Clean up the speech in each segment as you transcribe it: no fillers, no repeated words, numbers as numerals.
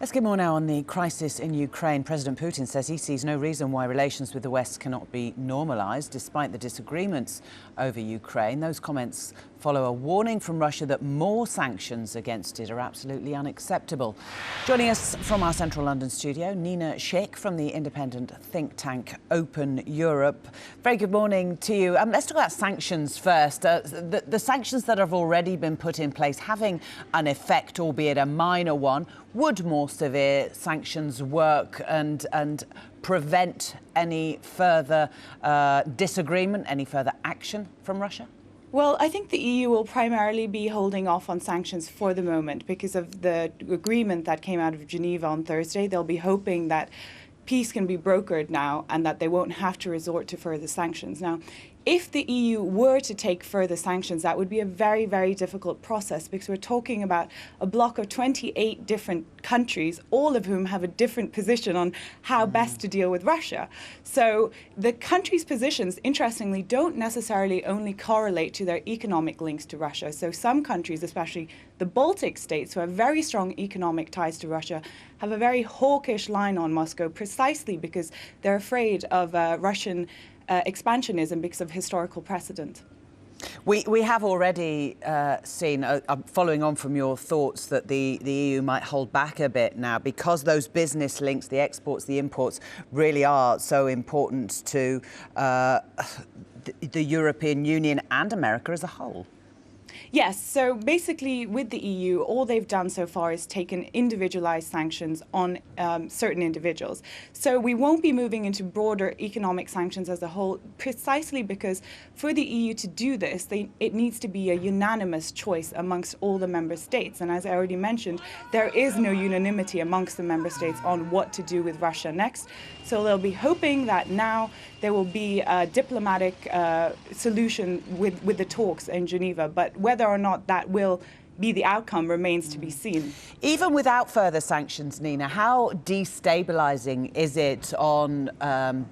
Let's get more now on the crisis in Ukraine. President Putin says he sees no reason why relations with the West cannot be normalised, despite the disagreements over Ukraine. Those comments follow a warning from Russia that more sanctions against it are absolutely unacceptable. Joining us from our central London studio, Nina Schick from the independent think tank Open Europe. Very good morning to you. Let's talk about sanctions first. The sanctions that have already been put in place having an effect, albeit a minor one. Would more severe sanctions work and prevent any further disagreement, any further action from Russia? Well, I think the EU will primarily be holding off on sanctions for the moment because of the agreement that came out of Geneva on Thursday. They'll be hoping that peace can be brokered now and that they won't have to resort to further sanctions. Now, if the EU were to take further sanctions, that would be a very, very difficult process because we're talking about a bloc of 28 different countries, all of whom have a different position on how best to deal with Russia. So the countries' positions, interestingly, don't necessarily only correlate to their economic links to Russia. So some countries, especially the Baltic states, who have very strong economic ties to Russia, have a very hawkish line on Moscow precisely because they're afraid of Russian expansionism because of historical precedent. We have already seen, following on from your thoughts, that the EU might hold back a bit now because those business links, the exports, the imports, really are so important to the European Union and America as a whole. Yes, so basically with the EU, all they've done so far is taken individualized sanctions on certain individuals. So we won't be moving into broader economic sanctions as a whole, precisely because for the EU to do this, it needs to be a unanimous choice amongst all the member states. And as I already mentioned, there is no unanimity amongst the member states on what to do with Russia next. So they'll be hoping that now there will be a diplomatic solution with the talks in Geneva. But whether or not that will be the outcome remains to be seen. Even without further sanctions, Nina, how destabilising is it on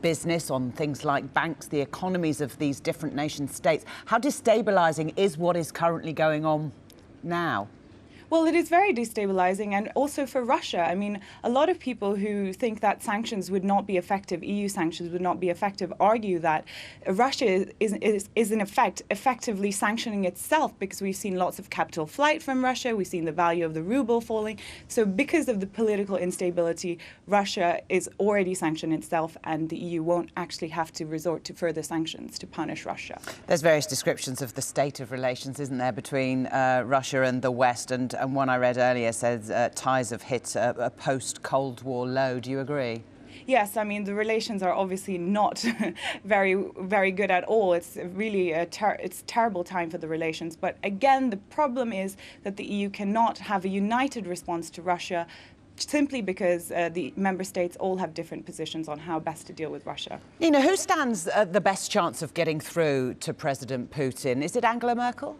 business, on things like banks, the economies of these different nation states? How destabilising is what is currently going on now? Well, it is very destabilizing, and also for Russia. I mean, a lot of people who think that sanctions would not be effective, EU sanctions would not be effective, argue that Russia is in effect effectively sanctioning itself because we've seen lots of capital flight from Russia, we've seen the value of the ruble falling. So because of the political instability, Russia is already sanctioned itself, and the EU won't actually have to resort to further sanctions to punish Russia. There's various descriptions of the state of relations, isn't there, between Russia and the West, and one I read earlier says ties have hit a post-Cold War low. Do you agree? Yes, I mean, the relations are obviously not very good at all. It's really it's a terrible time for the relations. But again, the problem is that the EU cannot have a united response to Russia simply because the member states all have different positions on how best to deal with Russia. Nina, who stands the best chance of getting through to President Putin? Is it Angela Merkel?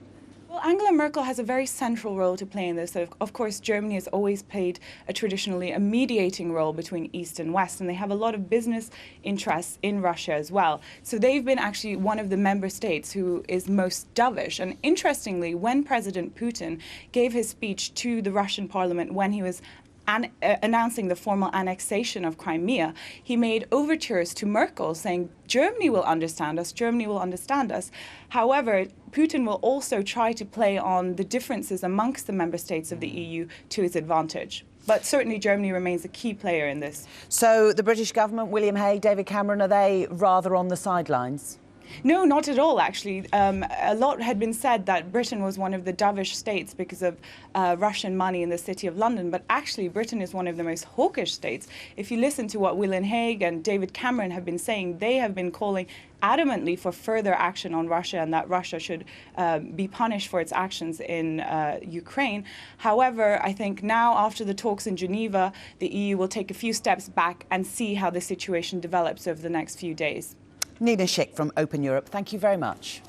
Well, Angela Merkel has a very central role to play in this. Of course, Germany has always played traditionally a mediating role between East and West, and they have a lot of business interests in Russia as well. So they've been actually one of the member states who is most dovish. And interestingly, when President Putin gave his speech to the Russian parliament when he was announcing the formal annexation of Crimea, he made overtures to Merkel saying, Germany will understand us, Germany will understand us. However, Putin will also try to play on the differences amongst the member states of the EU to his advantage. But certainly Germany remains a key player in this. So the British government, William Hague, David Cameron, are they rather on the sidelines? No, not at all, actually. A lot had been said that Britain was one of the dovish states because of Russian money in the City of London, but actually Britain is one of the most hawkish states. If you listen to what William Hague and David Cameron have been saying, they have been calling adamantly for further action on Russia and that Russia should be punished for its actions in Ukraine. However, I think now, after the talks in Geneva, the EU will take a few steps back and see how the situation develops over the next few days. Nina Schick from Open Europe, thank you very much.